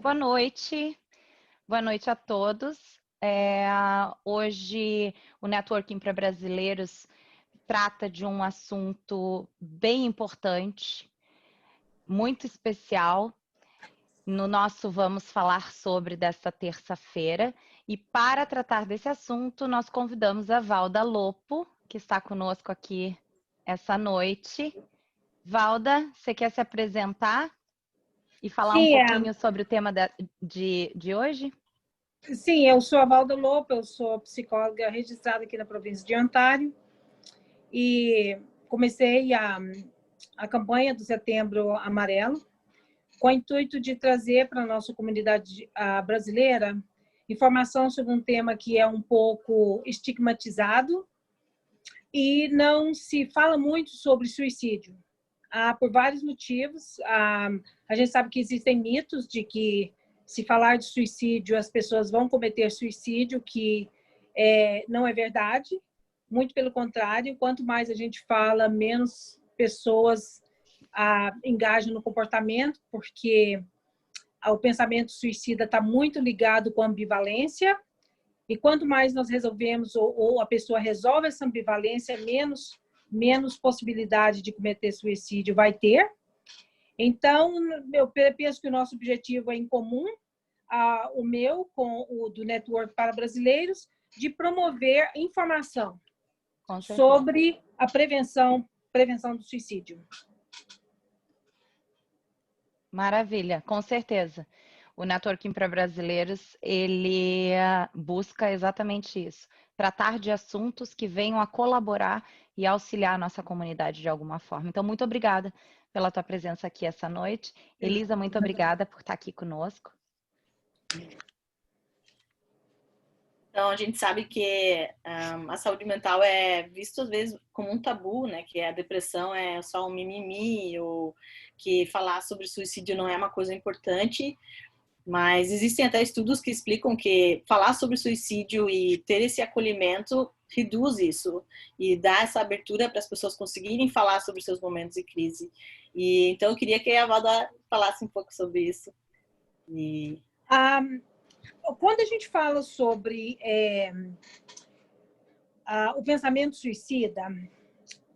Boa noite a todos. Hoje o Networking para Brasileiros trata de um assunto bem importante, muito especial. No nosso Vamos Falar Sobre desta terça-feira. E para tratar desse assunto, nós convidamos a Valda Lopo, que está conosco aqui essa noite. Valda, você quer se apresentar e falar um pouquinho sobre o tema de hoje? Sim, eu sou a Valda Lopo, eu sou psicóloga registrada aqui na província de Ontário e comecei a campanha do Setembro Amarelo com o intuito de trazer para a nossa comunidade brasileira informação sobre um tema que é um pouco estigmatizado e não se fala muito sobre suicídio. Por vários motivos. A gente sabe que existem mitos de que se falar de suicídio, as pessoas vão cometer suicídio, que não é verdade. Muito pelo contrário, quanto mais a gente fala, menos pessoas engajam no comportamento, porque o pensamento suicida está muito ligado com a ambivalência, e quanto mais nós resolvemos, ou a pessoa resolve essa ambivalência, menos possibilidade de cometer suicídio vai ter. Então, eu penso que o nosso objetivo é em comum, o meu com o do Network para Brasileiros, de promover informação sobre a prevenção do suicídio. Maravilha, com certeza. O Networking para Brasileiros, ele busca exatamente isso, tratar de assuntos que venham a colaborar e auxiliar a nossa comunidade de alguma forma. Então, muito obrigada pela tua presença aqui essa noite. Elisa, muito obrigada por estar aqui conosco. Então, a gente sabe que a saúde mental é vista, às vezes, como um tabu, né? Que a depressão é só um mimimi, ou que falar sobre suicídio não é uma coisa importante. Mas existem até estudos que explicam que falar sobre suicídio e ter esse acolhimento reduz isso e dá essa abertura para as pessoas conseguirem falar sobre seus momentos de crise. E então eu queria que a Valda falasse um pouco sobre isso. Quando a gente fala sobre o pensamento suicida,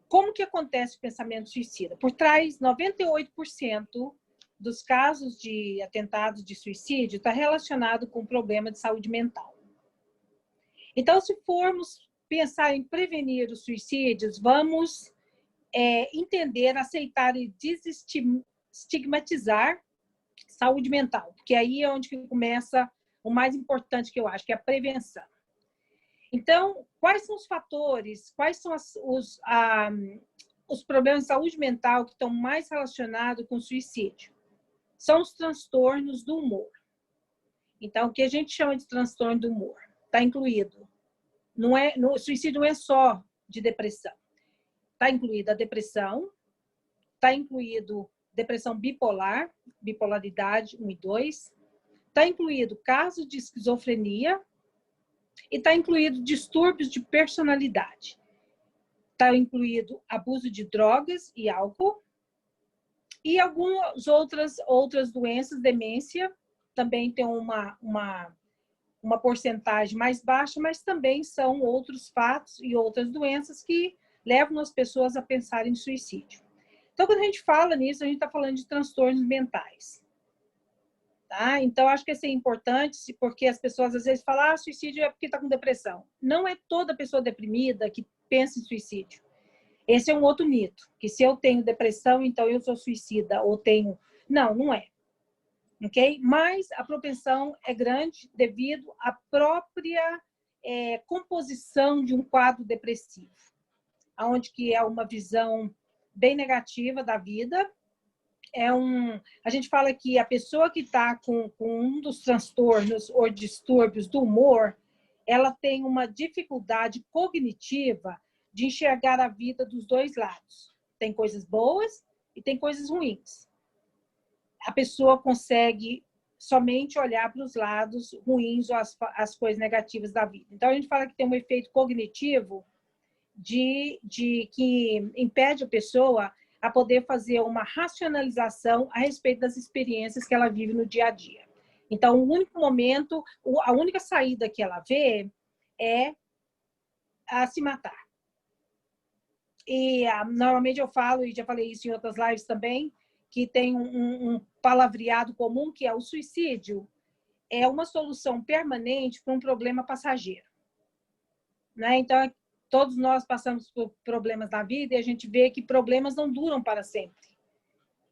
como que acontece o pensamento suicida? Por trás, 98% dos casos de atentados de suicídio está relacionado com problema de saúde mental. Então, se formos pensar em prevenir os suicídios, vamos entender, aceitar e desestigmatizar saúde mental, porque aí é onde começa o mais importante que eu acho, que é a prevenção. Então, quais são os fatores, quais são os problemas de saúde mental que estão mais relacionados com o suicídio? São os transtornos do humor. Então, o que a gente chama de transtorno do humor está incluído. O suicídio não é só de depressão. Está incluída a depressão, está incluído depressão bipolar, bipolaridade 1 e 2, está incluído casos de esquizofrenia e está incluído distúrbios de personalidade. Está incluído abuso de drogas e álcool e algumas outras doenças, demência, também tem uma porcentagem mais baixa, mas também são outros fatos e outras doenças que levam as pessoas a pensar em suicídio. Então, quando a gente fala nisso, a gente está falando de transtornos mentais. Tá? Então, acho que isso é importante, porque as pessoas às vezes falam suicídio é porque está com depressão. Não é toda pessoa deprimida que pensa em suicídio. Esse é um outro mito, que se eu tenho depressão, então eu sou suicida, ou tenho... Não é. Okay? Mas a propensão é grande devido à própria composição de um quadro depressivo, onde que é uma visão bem negativa da vida. A gente fala que a pessoa que está com um dos transtornos ou distúrbios do humor, ela tem uma dificuldade cognitiva de enxergar a vida dos dois lados. Tem coisas boas e tem coisas ruins. A pessoa consegue somente olhar para os lados ruins ou as coisas negativas da vida. Então, a gente fala que tem um efeito cognitivo que impede a pessoa a poder fazer uma racionalização a respeito das experiências que ela vive no dia a dia. Então, o único momento, a única saída que ela vê é a se matar. E normalmente eu falo, e já falei isso em outras lives também, que tem um palavreado comum, que é o suicídio é uma solução permanente para um problema passageiro. Né? Então, todos nós passamos por problemas na vida e a gente vê que problemas não duram para sempre.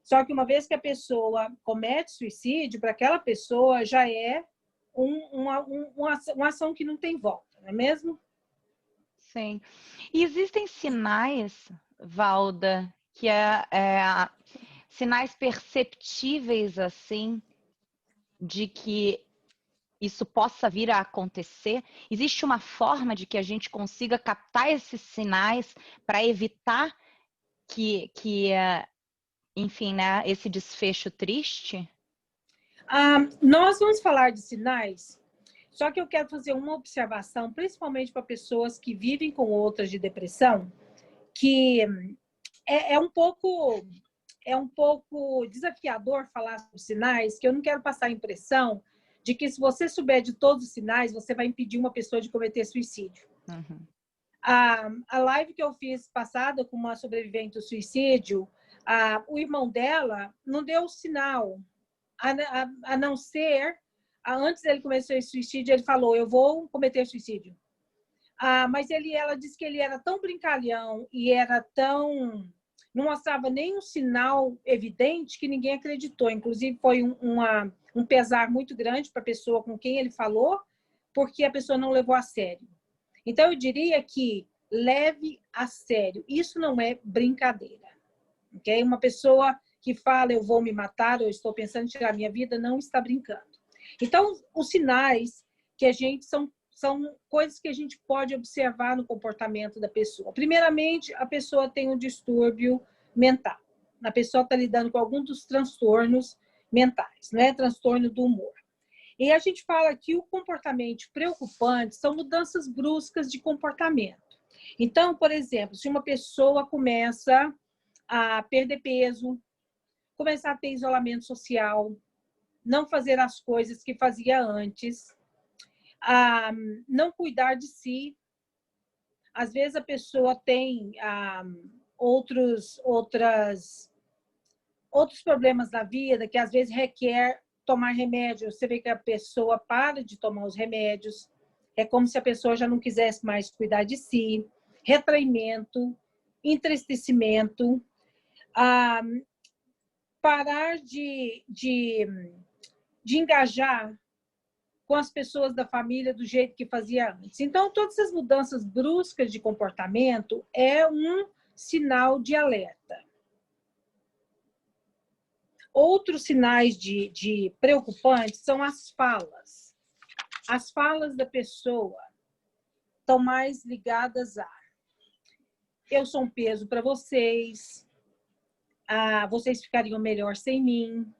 Só que uma vez que a pessoa comete suicídio, para aquela pessoa já é uma ação que não tem volta, não é mesmo? Sim. E existem sinais, Valda, que sinais perceptíveis, assim, de que isso possa vir a acontecer? Existe uma forma de que a gente consiga captar esses sinais para evitar enfim, né, esse desfecho triste? Nós vamos falar de sinais, só que eu quero fazer uma observação, principalmente para pessoas que vivem com outras de depressão, que é um pouco desafiador falar sobre sinais, que eu não quero passar a impressão de que se você souber de todos os sinais, você vai impedir uma pessoa de cometer suicídio. Uhum. A live que eu fiz passada com uma sobrevivente do suicídio, o irmão dela não deu sinal, a não ser, antes dele começar esse suicídio, ele falou, eu vou cometer suicídio. Mas ela disse que ele era tão brincalhão e era não mostrava nenhum sinal evidente que ninguém acreditou. Inclusive, foi um pesar muito grande para a pessoa com quem ele falou, porque a pessoa não levou a sério. Então, eu diria que leve a sério. Isso não é brincadeira. Okay? Uma pessoa que fala, eu vou me matar, ou estou pensando em tirar minha vida, não está brincando. Então, os sinais que a gente são coisas que a gente pode observar no comportamento da pessoa. Primeiramente, a pessoa tem um distúrbio mental. A pessoa está lidando com algum dos transtornos mentais, né? Transtorno do humor. E a gente fala que o comportamento preocupante são mudanças bruscas de comportamento. Então, por exemplo, se uma pessoa começa a perder peso, começar a ter isolamento social, não fazer as coisas que fazia antes, não cuidar de si. Às vezes a pessoa tem outros problemas na vida que às vezes requer tomar remédio. Você vê que a pessoa para de tomar os remédios, é como se a pessoa já não quisesse mais cuidar de si, retraimento, entristecimento, parar de engajar com as pessoas da família do jeito que fazia antes. Então, todas essas mudanças bruscas de comportamento é um sinal de alerta. Outros sinais de preocupantes são as falas. As falas da pessoa estão mais ligadas a eu sou um peso para vocês, vocês ficariam melhor sem mim,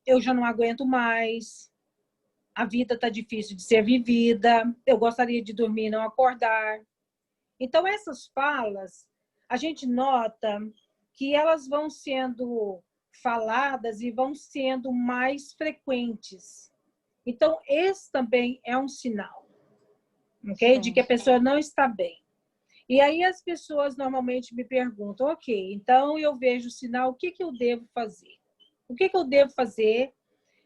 eu já não aguento mais, a vida está difícil de ser vivida, eu gostaria de dormir e não acordar. Então, essas falas, a gente nota que elas vão sendo faladas e vão sendo mais frequentes. Então, esse também é um sinal, okay? De que a pessoa não está bem. E aí as pessoas normalmente me perguntam, ok, então eu vejo o sinal, o que eu devo fazer? O que eu devo fazer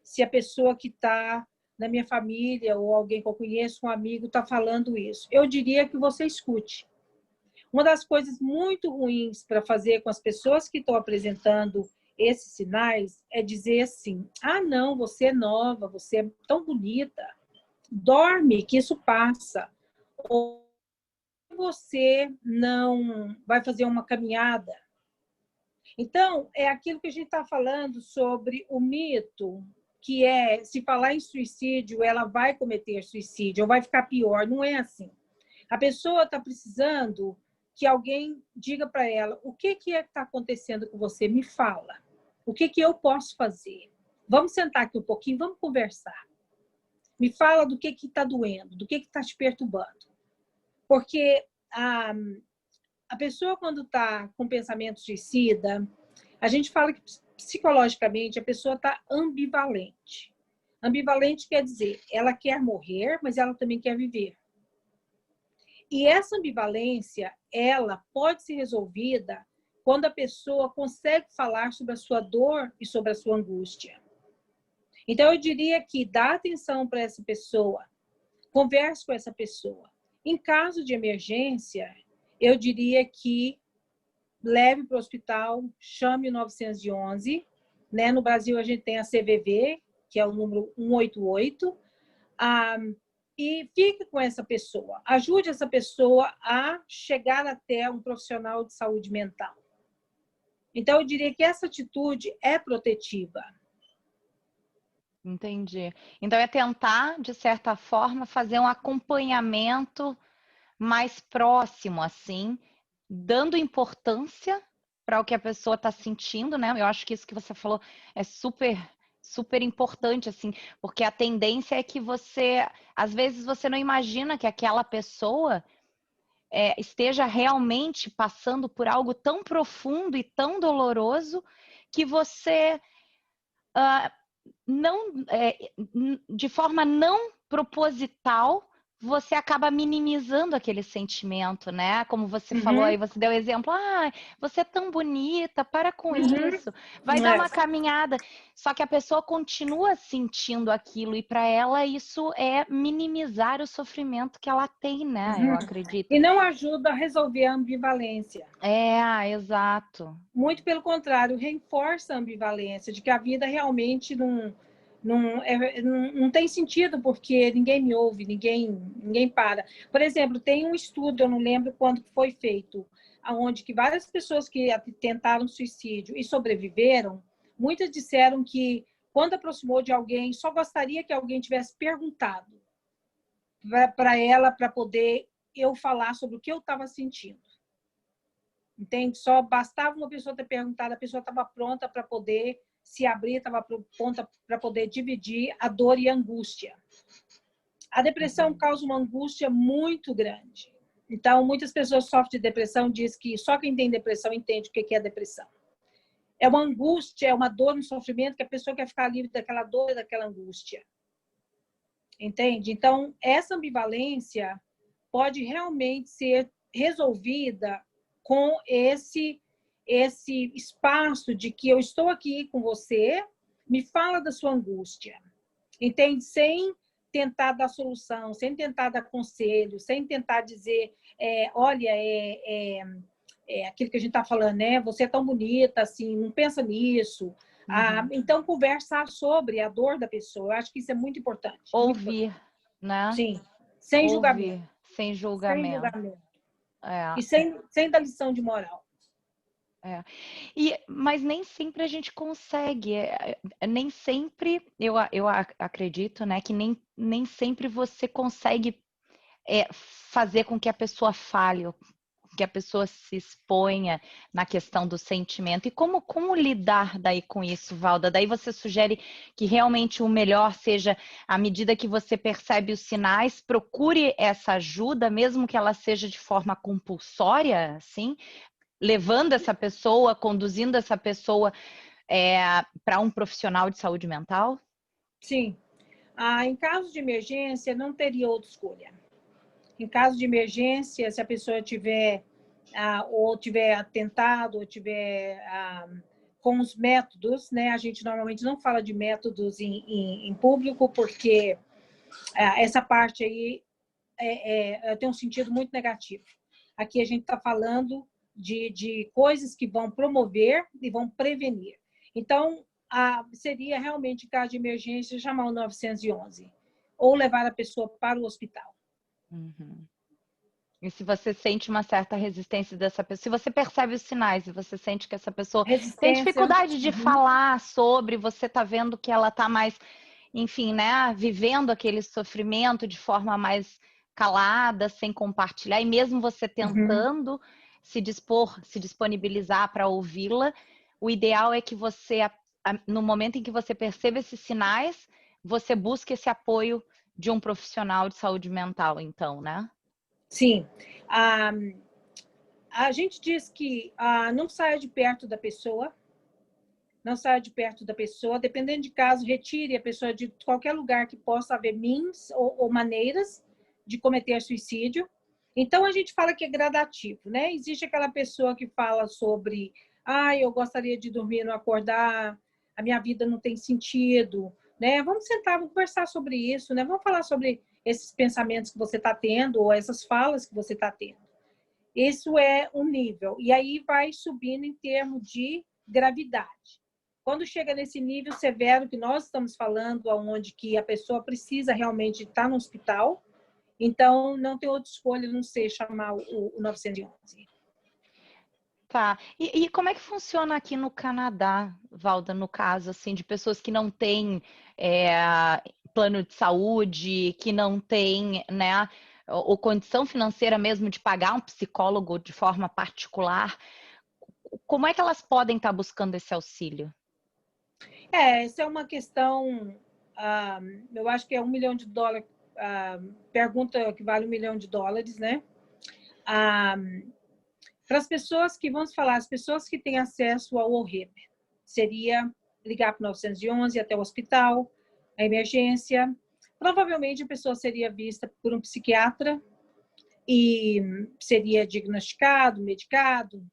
se a pessoa que está na minha família ou alguém que eu conheço, um amigo, está falando isso? Eu diria que você escute. Uma das coisas muito ruins para fazer com as pessoas que estão apresentando esses sinais é dizer assim, não, você é nova, você é tão bonita, dorme que isso passa. Ou você não vai fazer uma caminhada. Então, é aquilo que a gente está falando sobre o mito, que é, se falar em suicídio, ela vai cometer suicídio, ou vai ficar pior. Não é assim. A pessoa está precisando que alguém diga para ela, o que é que está acontecendo com você? Me fala. O que eu posso fazer? Vamos sentar aqui um pouquinho, vamos conversar. Me fala do que está doendo, do que está te perturbando. Porque a pessoa, quando está com pensamento suicida, a gente fala que psicologicamente, a pessoa está ambivalente. Ambivalente quer dizer, ela quer morrer, mas ela também quer viver. E essa ambivalência, ela pode ser resolvida quando a pessoa consegue falar sobre a sua dor e sobre a sua angústia. Então, eu diria que dá atenção para essa pessoa, converse com essa pessoa. Em caso de emergência, eu diria que leve para o hospital, chame o 911, né? No Brasil, a gente tem a CVV, que é o número 188, e fique com essa pessoa. Ajude essa pessoa a chegar até um profissional de saúde mental. Então, eu diria que essa atitude é protetiva. Entendi. Então, é tentar, de certa forma, fazer um acompanhamento mais próximo, assim, dando importância para o que a pessoa está sentindo, né? Eu acho que isso que você falou é super, super importante, assim, porque a tendência é que você, às vezes, você não imagina que aquela pessoa esteja realmente passando por algo tão profundo e tão doloroso que você não, de forma não proposital, você acaba minimizando aquele sentimento, né? Como você falou aí, você deu exemplo, você é tão bonita, para com isso, vai dar uma caminhada. Só que a pessoa continua sentindo aquilo e para ela isso é minimizar o sofrimento que ela tem, né? Eu acredito. E não ajuda a resolver a ambivalência. Exato. Muito pelo contrário, reforça a ambivalência de que a vida realmente não tem sentido porque ninguém me ouve, ninguém para. Por exemplo, tem um estudo, eu não lembro quando foi feito, onde que várias pessoas que tentaram suicídio e sobreviveram, muitas disseram que quando aproximou de alguém, só gostaria que alguém tivesse perguntado para ela, para poder eu falar sobre o que eu estava sentindo. Entende? Só bastava uma pessoa ter perguntado, a pessoa estava pronta para poder se abrir, estava pronta para poder dividir a dor e a angústia. A depressão causa uma angústia muito grande. Então, muitas pessoas sofrem de depressão, diz que só quem tem depressão entende o que é depressão. É uma angústia, é uma dor, um sofrimento que a pessoa quer ficar livre daquela dor e daquela angústia. Entende? Então, essa ambivalência pode realmente ser resolvida com esse espaço de que eu estou aqui com você, me fala da sua angústia, entende? Sem tentar dar solução, sem tentar dar conselho, sem tentar dizer, olha, aquilo que a gente está falando, né? Você é tão bonita, assim, não pensa nisso. Então, conversar sobre a dor da pessoa, eu acho que isso é muito importante. Ouvir, né? Sim, sem julgamento. Sem julgamento. Sem julgamento. E sem dar lição de moral. Mas nem sempre a gente consegue, nem sempre, eu acredito, né, que nem sempre você consegue fazer com que a pessoa fale, que a pessoa se exponha na questão do sentimento. E como lidar daí com isso, Valda? Daí você sugere que realmente o melhor seja, à medida que você percebe os sinais, procure essa ajuda, mesmo que ela seja de forma compulsória, assim, levando essa pessoa, conduzindo essa pessoa para um profissional de saúde mental? Sim. Em caso de emergência, não teria outra escolha. Em caso de emergência, se a pessoa tiver ou tiver atentado, ou tiver com os métodos, né? A gente normalmente não fala de métodos em público, porque essa parte aí tem um sentido muito negativo. Aqui a gente está falando de coisas que vão promover e vão prevenir. Então, seria realmente, em caso de emergência, chamar o 911 ou levar a pessoa para o hospital. E se você sente uma certa resistência dessa pessoa, se você percebe os sinais e você sente que essa pessoa tem dificuldade de falar sobre, você está vendo que ela está mais, enfim, né, vivendo aquele sofrimento de forma mais calada, sem compartilhar, e mesmo você tentando se disponibilizar para ouvi-la, o ideal é que você, no momento em que você perceba esses sinais, você busque esse apoio de um profissional de saúde mental, então, né? Sim. A gente diz que não saia de perto da pessoa, não saia de perto da pessoa. Dependendo de caso, retire a pessoa de qualquer lugar que possa haver means ou maneiras de cometer suicídio. Então, a gente fala que é gradativo, né? Existe aquela pessoa que fala sobre eu gostaria de dormir e não acordar, a minha vida não tem sentido, né? Vamos sentar, vamos conversar sobre isso, né? Vamos falar sobre esses pensamentos que você está tendo ou essas falas que você está tendo. Isso é um nível. E aí vai subindo em termos de gravidade. Quando chega nesse nível severo que nós estamos falando, onde que a pessoa precisa realmente estar no hospital, então não tem outra escolha a não ser chamar o 911. Tá. E como é que funciona aqui no Canadá, Valda, no caso, assim, de pessoas que não têm plano de saúde, que não têm, né, ou condição financeira mesmo de pagar um psicólogo de forma particular? Como é que elas podem estar buscando esse auxílio? Essa é uma questão, eu acho que é $1 milhão, pergunta que vale $1 milhão, né? Para as pessoas que, vamos falar, as pessoas que têm acesso ao OHIP, seria ligar para o 911 até o hospital, a emergência. Provavelmente a pessoa seria vista por um psiquiatra e seria diagnosticado, medicado.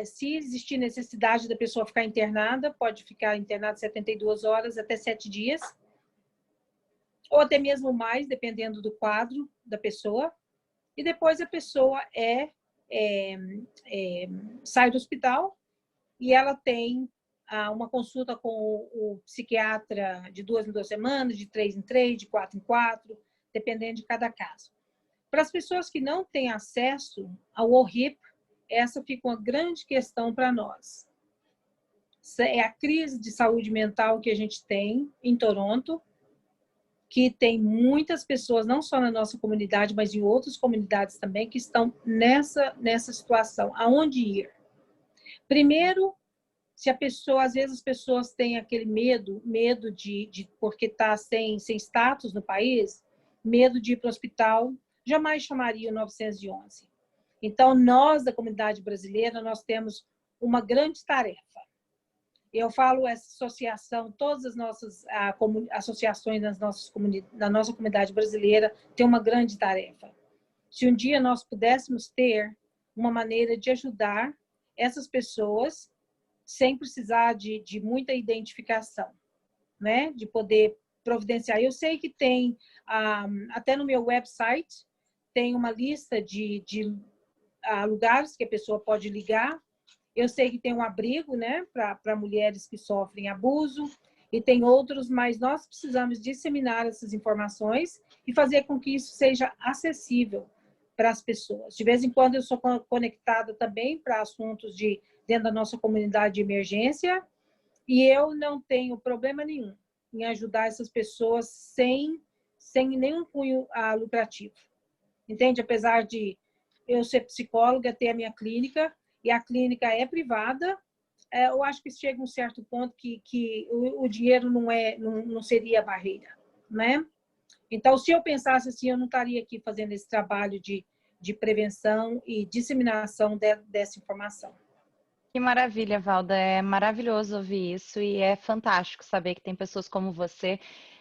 Se existir necessidade da pessoa ficar internada, pode ficar internada 72 horas até 7 dias, ou até mesmo mais, dependendo do quadro da pessoa. E depois a pessoa sai do hospital e ela tem uma consulta com o psiquiatra de 2 em 2 semanas, de 3 em 3, de 4 em 4, dependendo de cada caso. Para as pessoas que não têm acesso ao OHIP, essa fica uma grande questão para nós. É a crise de saúde mental que a gente tem em Toronto, que tem muitas pessoas, não só na nossa comunidade, mas em outras comunidades também, que estão nessa situação. Aonde ir? Primeiro, se a pessoa, às vezes as pessoas têm aquele medo de porque está sem status no país, medo de ir para o hospital, jamais chamaria o 911. Então, nós, da comunidade brasileira, nós temos uma grande tarefa. Eu falo essa associação, todas as nossas associações na nossa comunidade brasileira têm uma grande tarefa. Se um dia nós pudéssemos ter uma maneira de ajudar essas pessoas sem precisar de muita identificação, né? De poder providenciar. Eu sei que tem, até no meu website, tem uma lista de lugares que a pessoa pode ligar. Eu sei que tem um abrigo, né, para mulheres que sofrem abuso, e tem outros, mas nós precisamos disseminar essas informações e fazer com que isso seja acessível para as pessoas. De vez em quando eu sou conectada também para assuntos dentro da nossa comunidade de emergência, e eu não tenho problema nenhum em ajudar essas pessoas sem nenhum cunho lucrativo. Entende? Apesar de eu ser psicóloga, ter a minha clínica, e a clínica é privada, eu acho que chega um certo ponto que o dinheiro não seria barreira, né? Então, se eu pensasse assim, eu não estaria aqui fazendo esse trabalho de prevenção e disseminação dessa informação. Que maravilha, Valda. É maravilhoso ouvir isso e é fantástico saber que tem pessoas como você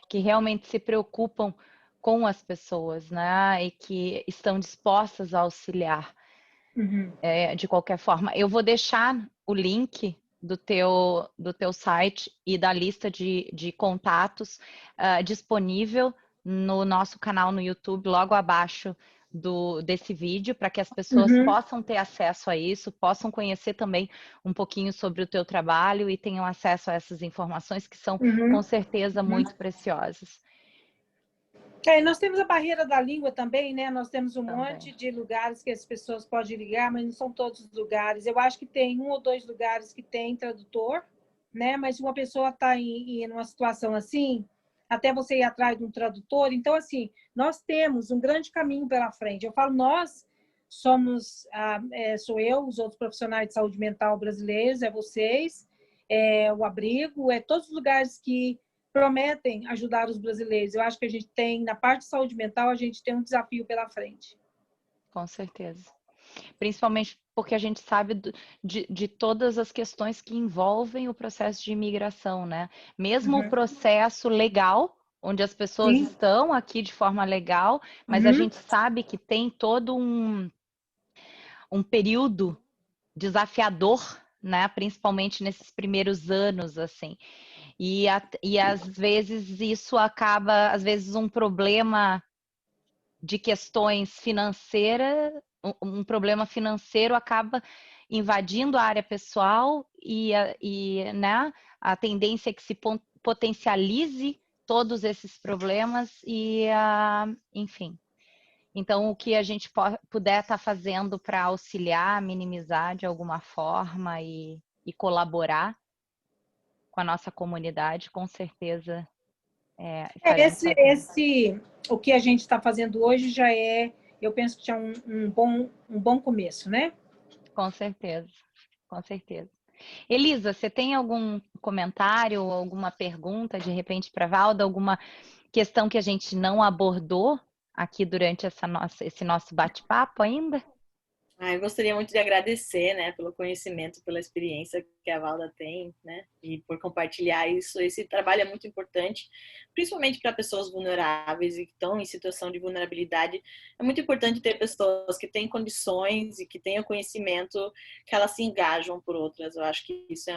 que realmente se preocupam com as pessoas, né? E que estão dispostas a auxiliar de qualquer forma. Eu vou deixar o link do teu site e da lista de contatos disponível no nosso canal no YouTube, logo abaixo desse vídeo, para que as pessoas possam ter acesso a isso, possam conhecer também um pouquinho sobre o teu trabalho e tenham acesso a essas informações que são, com certeza, muito preciosas. Nós temos a barreira da língua também, né? Nós temos um monte de lugares que as pessoas podem ligar, mas não são todos os lugares. Eu acho que tem 1 ou 2 lugares que tem tradutor, né? Mas se uma pessoa está em uma situação assim, até você ir atrás de um tradutor. Então, assim, nós temos um grande caminho pela frente. Eu falo, nós somos, sou eu, os outros profissionais de saúde mental brasileiros, vocês, o abrigo, todos os lugares que prometem ajudar os brasileiros. Eu acho que a gente tem, na parte de saúde mental, a gente tem um desafio pela frente. Com certeza. Principalmente porque a gente sabe de todas as questões que envolvem o processo de imigração, né? Mesmo o processo legal, onde as pessoas Sim. estão aqui de forma legal, mas a gente sabe que tem todo um período desafiador, né? Principalmente nesses primeiros anos, assim. E às vezes isso acaba, às vezes um problema de questões financeiras, um problema financeiro acaba invadindo a área pessoal né, a tendência é que se potencialize todos esses problemas enfim. Então, o que a gente puder estar fazendo para auxiliar, minimizar de alguma forma e colaborar com a nossa comunidade, com certeza faremos. O que a gente está fazendo hoje já é, eu penso que já é um bom começo, né? Com certeza, com certeza. Elisa, você tem algum comentário, alguma pergunta, de repente, para a Valda? Alguma questão que a gente não abordou aqui durante esse nosso bate-papo ainda? Eu gostaria muito de agradecer, né, pelo conhecimento, pela experiência que a Valda tem, né, e por compartilhar isso. Esse trabalho é muito importante, principalmente para pessoas vulneráveis e que estão em situação de vulnerabilidade. É muito importante ter pessoas que têm condições e que tenham conhecimento, que elas se engajam por outras. Eu acho que isso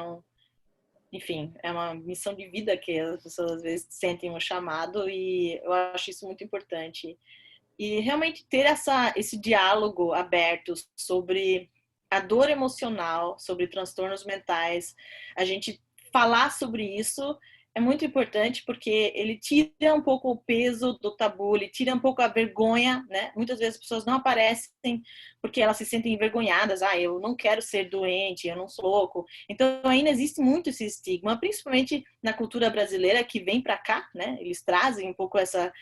enfim, é uma missão de vida que as pessoas às vezes sentem um chamado, e eu acho isso muito importante. E realmente ter esse diálogo aberto sobre a dor emocional, sobre transtornos mentais, a gente falar sobre isso é muito importante, porque ele tira um pouco o peso do tabu, ele tira um pouco a vergonha, né? Muitas vezes as pessoas não aparecem porque elas se sentem envergonhadas. Eu não quero ser doente, eu não sou louco. Então ainda existe muito esse estigma, principalmente na cultura brasileira que vem para cá, né? Eles trazem um pouco essa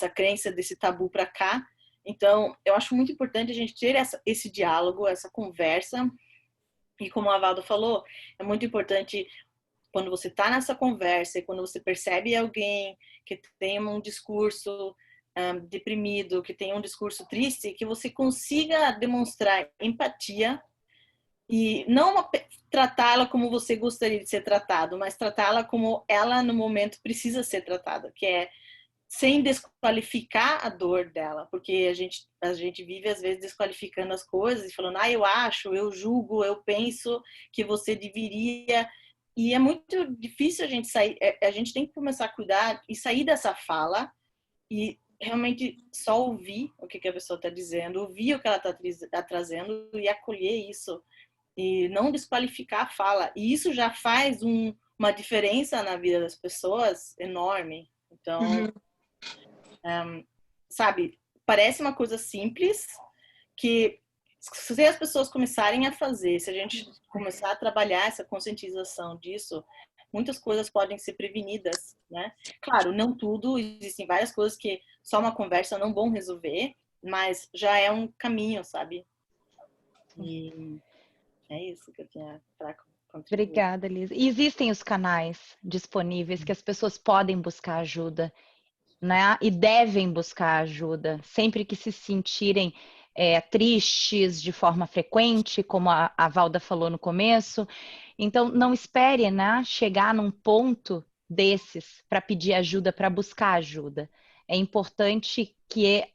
crença desse tabu para cá. Então, eu acho muito importante a gente ter esse diálogo, essa conversa. E como a Valda falou, é muito importante quando você está nessa conversa e quando você percebe alguém que tem um discurso deprimido, que tem um discurso triste, que você consiga demonstrar empatia e não tratá-la como você gostaria de ser tratado, mas tratá-la como ela no momento precisa ser tratada, que é sem desqualificar a dor dela, porque a gente vive às vezes desqualificando as coisas e falando, eu acho, eu julgo, eu penso que você deveria. E é muito difícil a gente sair, a gente tem que começar a cuidar e sair dessa fala e realmente só ouvir o que a pessoa está dizendo, ouvir o que ela está trazendo e acolher isso e não desqualificar a fala. E isso já faz uma diferença na vida das pessoas enorme. Então, sabe, parece uma coisa simples que se as pessoas começarem a fazer, se a gente começar a trabalhar essa conscientização disso, muitas coisas podem ser prevenidas, né? Claro, não tudo, existem várias coisas que só uma conversa não vão resolver, mas já é um caminho, sabe? E é isso que eu tinha para contribuir. Obrigada, Elisa. E existem os canais disponíveis que as pessoas podem buscar ajuda, né? E devem buscar ajuda sempre que se sentirem tristes de forma frequente, como a Valda falou no começo. Então, não espere, né, chegar num ponto desses para pedir ajuda, para buscar ajuda. É importante que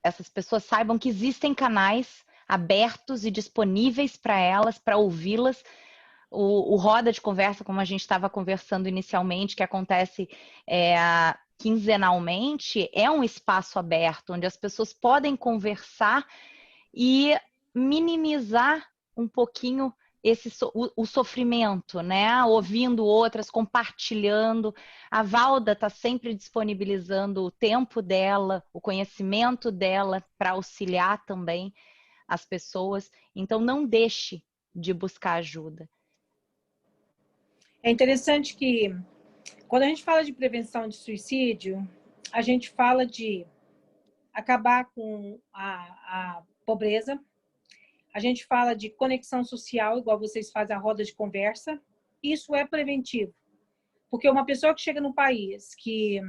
essas pessoas saibam que existem canais abertos e disponíveis para elas, para ouvi-las. O Roda de Conversa, como a gente estava conversando inicialmente, que acontece quinzenalmente, é um espaço aberto, onde as pessoas podem conversar e minimizar um pouquinho o sofrimento, né? Ouvindo outras, compartilhando. A Valda está sempre disponibilizando o tempo dela, o conhecimento dela para auxiliar também as pessoas. Então, não deixe de buscar ajuda. É interessante que, quando a gente fala de prevenção de suicídio, a gente fala de acabar com a pobreza, a gente fala de conexão social, igual vocês fazem a roda de conversa. Isso é preventivo. Porque uma pessoa que chega num país que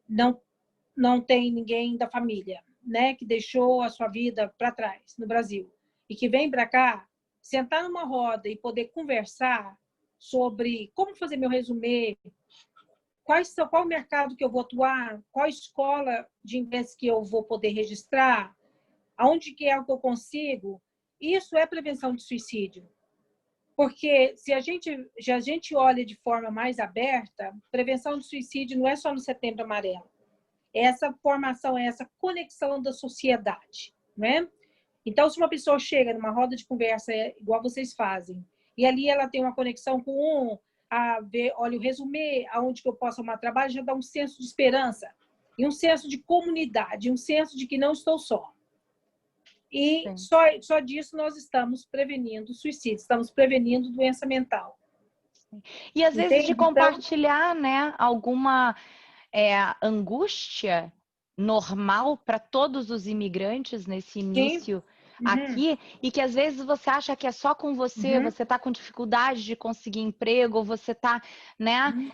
não tem ninguém da família, né, que deixou a sua vida para trás no Brasil e que vem para cá, sentar numa roda e poder conversar sobre como fazer meu resumê, qual o mercado que eu vou atuar, qual escola de inglês que eu vou poder registrar, aonde que é o que eu consigo, isso é prevenção de suicídio. Porque se a gente olha de forma mais aberta, prevenção de suicídio não é só no Setembro Amarelo. É essa formação, é essa conexão da sociedade, né? Então, se uma pessoa chega numa roda de conversa igual vocês fazem, e ali ela tem uma conexão com a ver, olha, o resumê, aonde que eu posso arrumar trabalho, já dá um senso de esperança, e um senso de comunidade, um senso de que não estou só. E só disso nós estamos prevenindo suicídio, estamos prevenindo doença mental. E às vezes de compartilhar, né, alguma angústia normal para todos os imigrantes nesse início aqui, e que às vezes você acha que é só com você, você está com dificuldade de conseguir emprego, ou você está, né,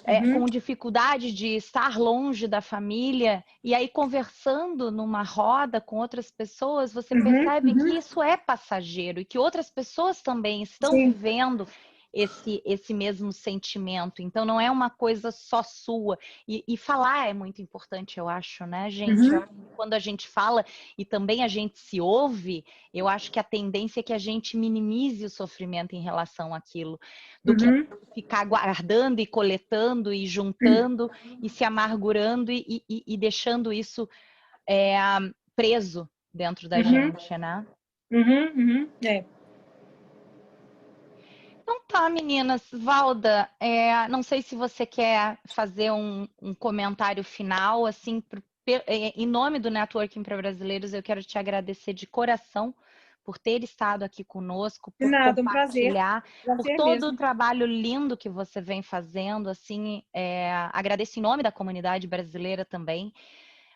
com dificuldade de estar longe da família, e aí conversando numa roda com outras pessoas, você percebe que isso é passageiro e que outras pessoas também estão vivendo esse mesmo sentimento. Então, não é uma coisa só sua. E falar é muito importante, eu acho, né, gente? Eu acho que quando a gente fala e também a gente se ouve, eu acho que a tendência é que a gente minimize o sofrimento em relação àquilo, do que ficar guardando e coletando e juntando e se amargurando e deixando isso preso dentro da gente, né? Então tá, meninas. Valda, não sei se você quer fazer um comentário final, assim, em nome do Networking para Brasileiros, eu quero te agradecer de coração por ter estado aqui conosco, por compartilhar, por todo o trabalho lindo que você vem fazendo, assim, agradeço em nome da comunidade brasileira também.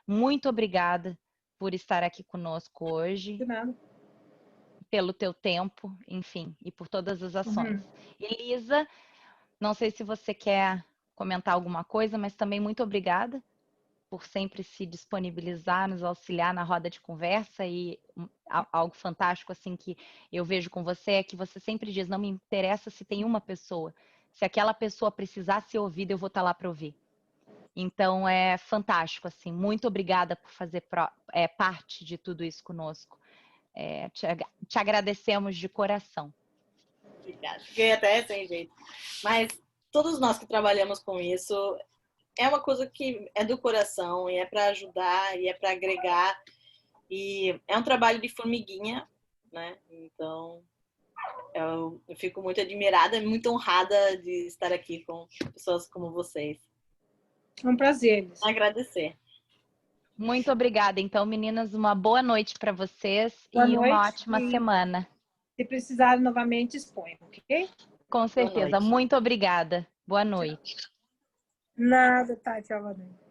Muito obrigada por estar aqui conosco hoje. De nada. Pelo teu tempo, enfim, e por todas as ações. Elisa, não sei se você quer comentar alguma coisa, mas também muito obrigada por sempre se disponibilizar, nos auxiliar na roda de conversa, e algo fantástico assim que eu vejo com você é que você sempre diz, não me interessa se tem uma pessoa, se aquela pessoa precisar ser ouvida, eu vou estar lá para ouvir. Então é fantástico, assim, muito obrigada por fazer parte de tudo isso conosco. Te agradecemos de coração. Obrigada. Fiquei até sem jeito. Mas todos nós que trabalhamos com isso, é uma coisa que é do coração e é para ajudar e é para agregar. E é um trabalho de formiguinha, né? Então, eu fico muito admirada e muito honrada de estar aqui com pessoas como vocês. É um prazer. Agradecer. Muito obrigada. Então, meninas, uma boa noite para vocês e uma ótima semana. Se precisar novamente, exponha, ok? Com certeza. Muito obrigada. Boa noite. Nada, tá. Tchau, boa noite.